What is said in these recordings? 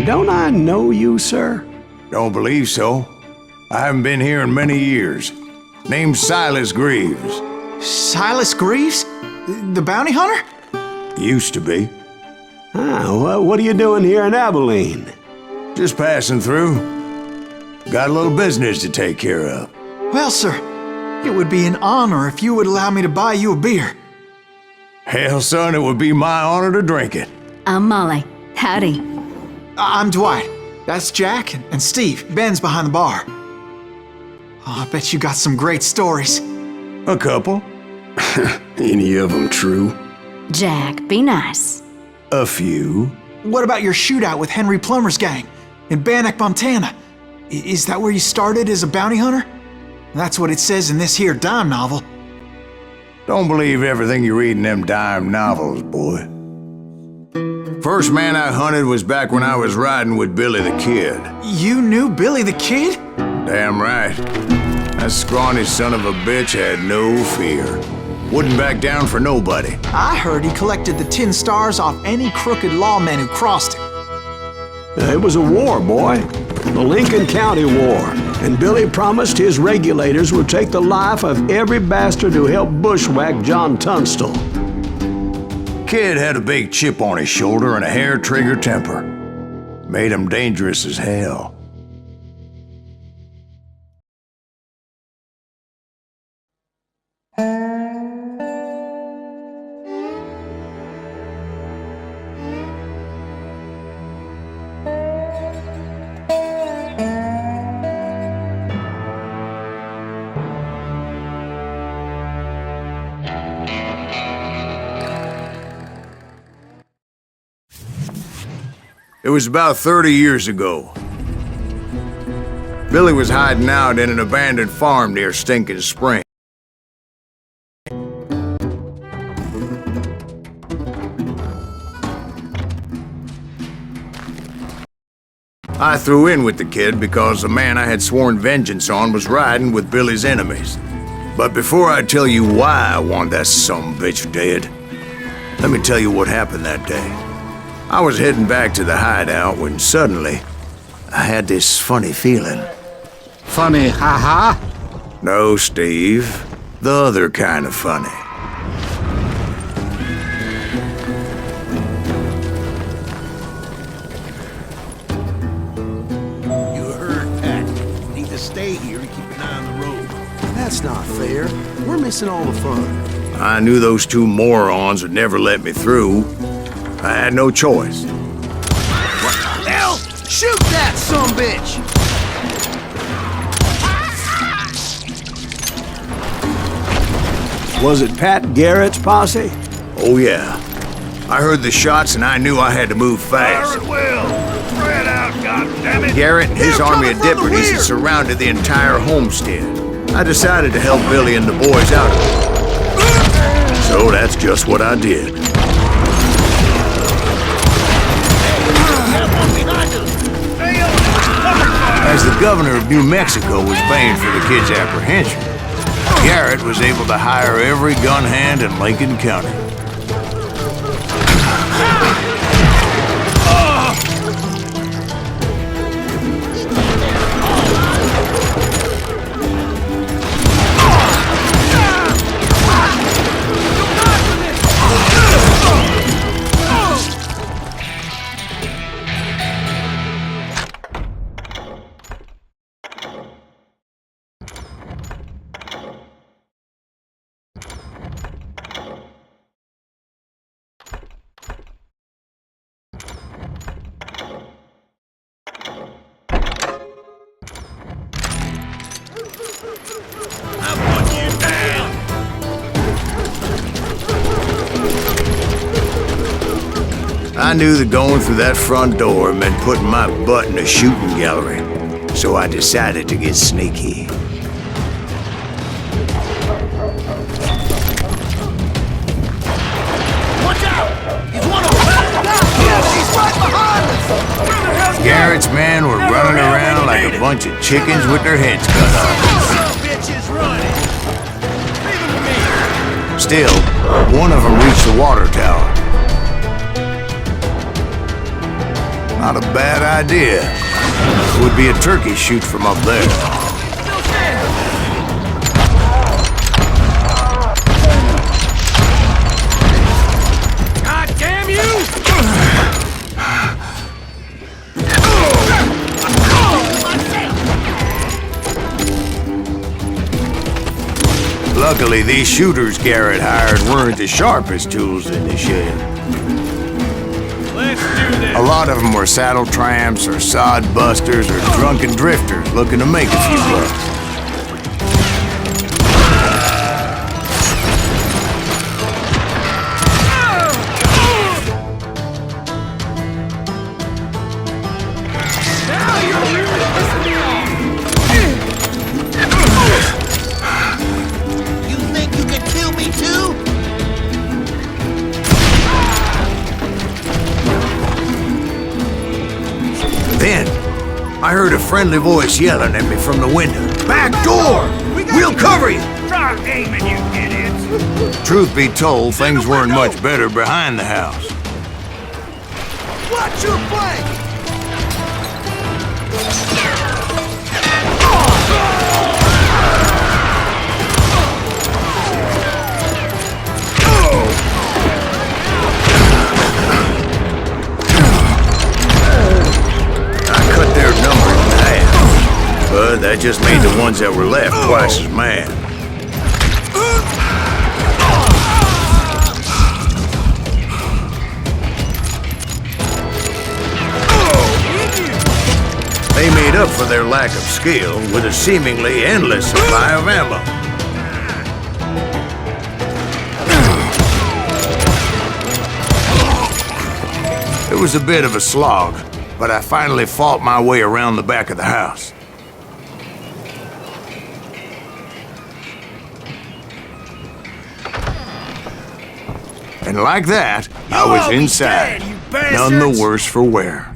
Don't I know you, sir? Don't believe so. I haven't been here in many years. Name's Silas Greaves. Silas Greaves? The bounty hunter? Used to be. Well, what are you doing here in Abilene? Just passing through. Got a little business to take care of. Well, sir, it would be an honor if you would allow me to buy you a beer. Hell, son, it would be my honor to drink it. I'm Molly. Howdy. I'm Dwight. That's Jack and Steve. Ben's behind the bar. Oh, I bet you got some great stories. A couple. Any of them true? Jack, be nice. A few. What about your shootout with Henry Plummer's gang in Bannock, Montana? Is that where you started as a bounty hunter? That's what it says in this here dime novel. Don't believe everything you read in them dime novels, boy. First man I hunted was back when I was riding with Billy the Kid. You knew Billy the Kid? Damn right. That scrawny son of a bitch had no fear. Wouldn't back down for nobody. I heard he collected the 10 stars off any crooked lawmen who crossed him. It was a war, boy. The Lincoln County War. And Billy promised his regulators would take the life of every bastard who helped bushwhack John Tunstall. Kid had a big chip on his shoulder and a hair-trigger temper. Made him dangerous as hell. It was about 30 years ago. Billy was hiding out in an abandoned farm near Stinking Spring. I threw in with the kid because the man I had sworn vengeance on was riding with Billy's enemies. But before I tell you why I want that sumbitch dead, let me tell you what happened that day. I was heading back to the hideout when suddenly I had this funny feeling. Funny, haha? No, Steve. The other kind of funny. You heard, Pat. Need to stay here and keep an eye on the road. That's not fair. We're missing all the fun. I knew those two morons would never let me through. I had no choice. What the hell? Shoot that sumbitch! Was it Pat Garrett's posse? Oh yeah. I heard the shots and I knew I had to move fast. Well, spread out, goddammit! Garrett and his army of deputies had surrounded the entire homestead. I decided to help Billy and the boys out of it. So that's just what I did. As the governor of New Mexico was paying for the kid's apprehension, Garrett was able to hire every gun hand in Lincoln County. I knew that going through that front door meant putting my butt in a shooting gallery, so I decided to get sneaky. Watch out! He's one of them! Yes, he's right behind us! Garrett's men were running around like a bunch of chickens with their heads cut off. Bitch is running! Leave him to me! Still, one of them reached the water tower. Not a bad idea. It would be a turkey shoot from up there. God damn you! Luckily, these shooters Garrett hired weren't the sharpest tools in the shed. Let's do this! A lot of them were saddle tramps or sod busters or drunken drifters looking to make a few bucks. Now you're really pissing me off! You think you can kill me too? Then, I heard a friendly voice yelling at me from the window. Back door! We'll cover you! Start aiming, you idiots! Truth be told, things weren't much better behind the house. Watch your flank! I cut their number in half, but that just made the ones that were left twice as mad. They made up for their lack of skill with a seemingly endless supply of ammo. It was a bit of a slog, but I finally fought my way around the back of the house. And like that, I was inside, none the worse for wear.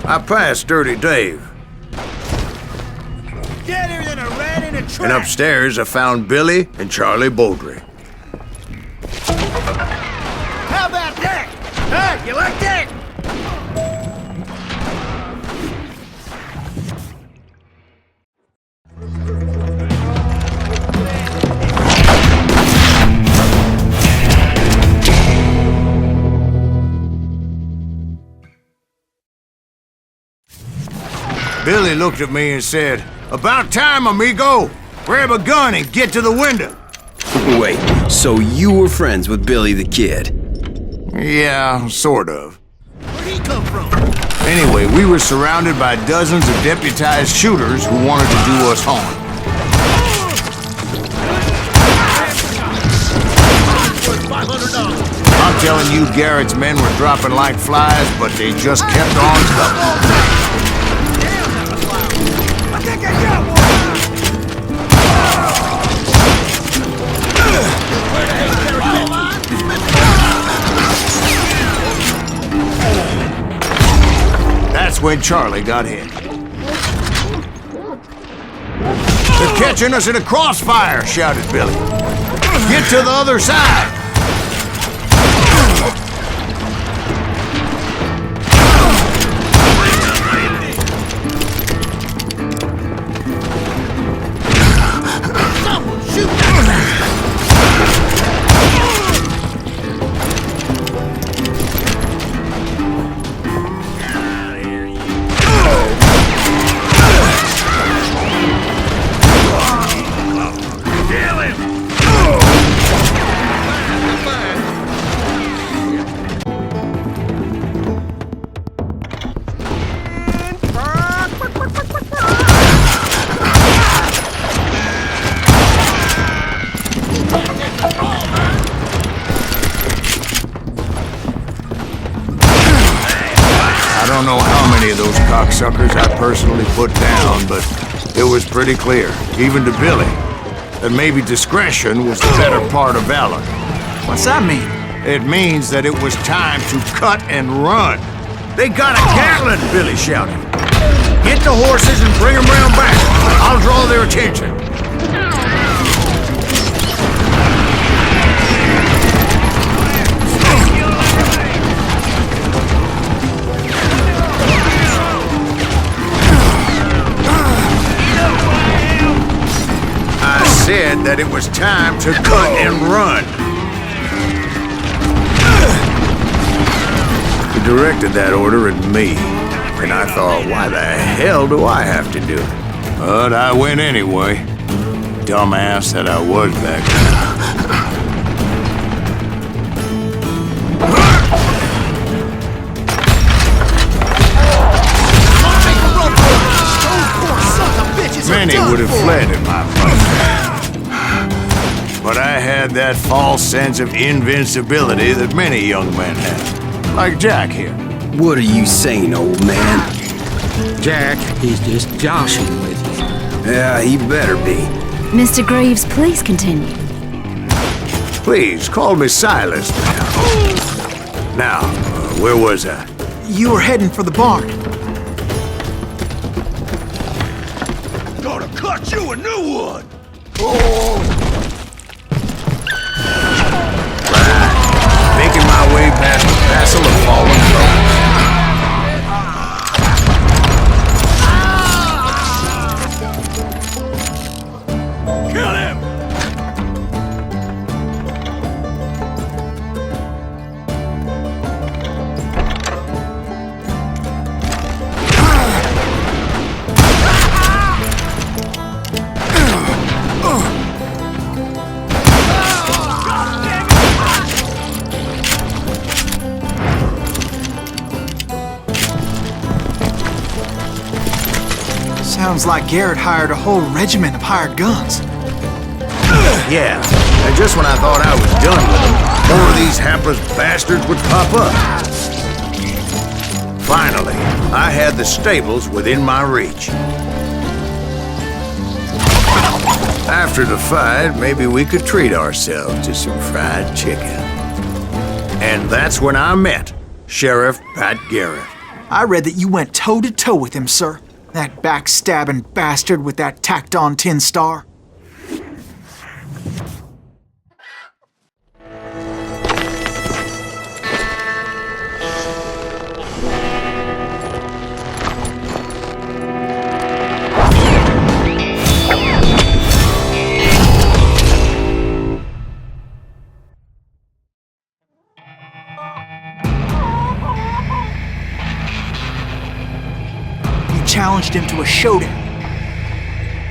I passed Dirty Dave, Deader than a rat in a trap! and upstairs I found Billy and Charlie Beaudry. How about that? Huh? You like that? Billy looked at me and said, "About time, amigo! Grab a gun and get to the window!" Wait, so you were friends with Billy the Kid? Yeah, sort of. Where'd he come from? Anyway, we were surrounded by dozens of deputized shooters who wanted to do us harm. Worth $500. I'm telling you, Garrett's men were dropping like flies, but they just kept on coming. I think I got one! That's when Charlie got hit. "They're catching us in a crossfire!" shouted Billy. "Get to the other side!" Someone shoot! Kill him! I don't know how many of those cocksuckers I personally put down, but it was pretty clear, even to Billy, that maybe discretion was the better part of valor. What's that mean? It means that it was time to cut and run. "They got a Gatlin!" Billy shouted. "Get the horses and bring them round back. I'll draw their attention." that it was time to cut and run. He directed that order at me, and I thought, why the hell do I have to do it? But I went anyway. Dumbass that I was back then. Many would have fled in my place. But I had that false sense of invincibility that many young men have. Like Jack here. What are you saying, old man? Jack, he's just joshing with you. Yeah, he better be. Mr. Greaves, please continue. Please, call me Silas now. Now, where was I? You were heading for the barn. Gonna cut you a new one! Making my way past the castle of fallen foes. Kill him! Sounds like Garrett hired a whole regiment of hired guns. Yeah, and just when I thought I was done with them, more of these hapless bastards would pop up. Finally, I had the stables within my reach. After the fight, maybe we could treat ourselves to some fried chicken. And that's when I met Sheriff Pat Garrett. I read that you went toe-to-toe with him, sir. That backstabbing bastard with that tacked-on tin star. Challenged him to a showdown.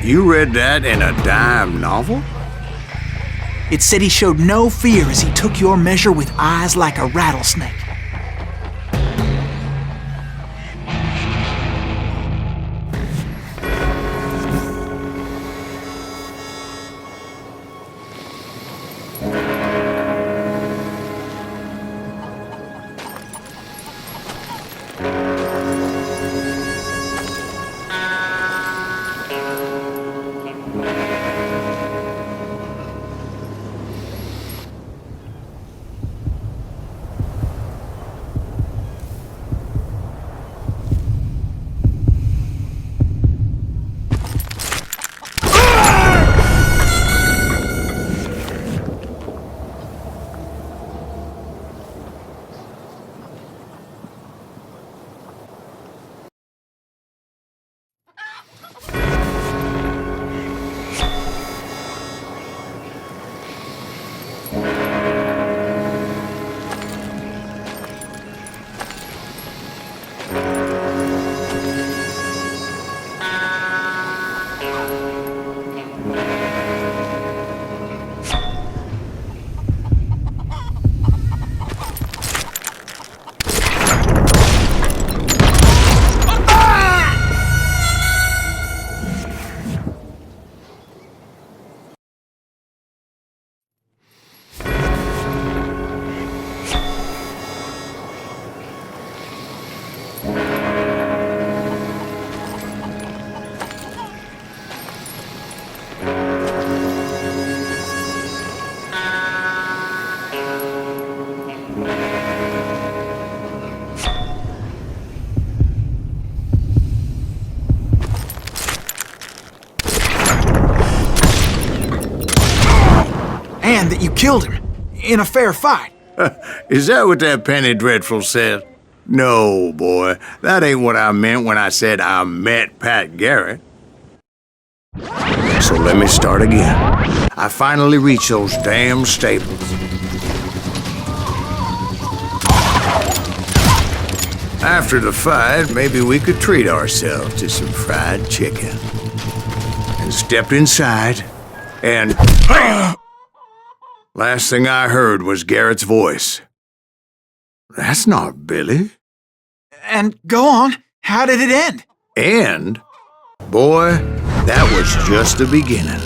You read that in a dime novel? It said he showed no fear as he took your measure with eyes like a rattlesnake. And that you killed him in a fair fight. Is that what that penny dreadful said? No, boy. That ain't what I meant when I said I met Pat Garrett. So let me start again. I finally reached those damn stables. After the fight, maybe we could treat ourselves to some fried chicken. And stepped inside, and last thing I heard was Garrett's voice. That's not Billy. And go on, how did it end? And, boy, that was just the beginning.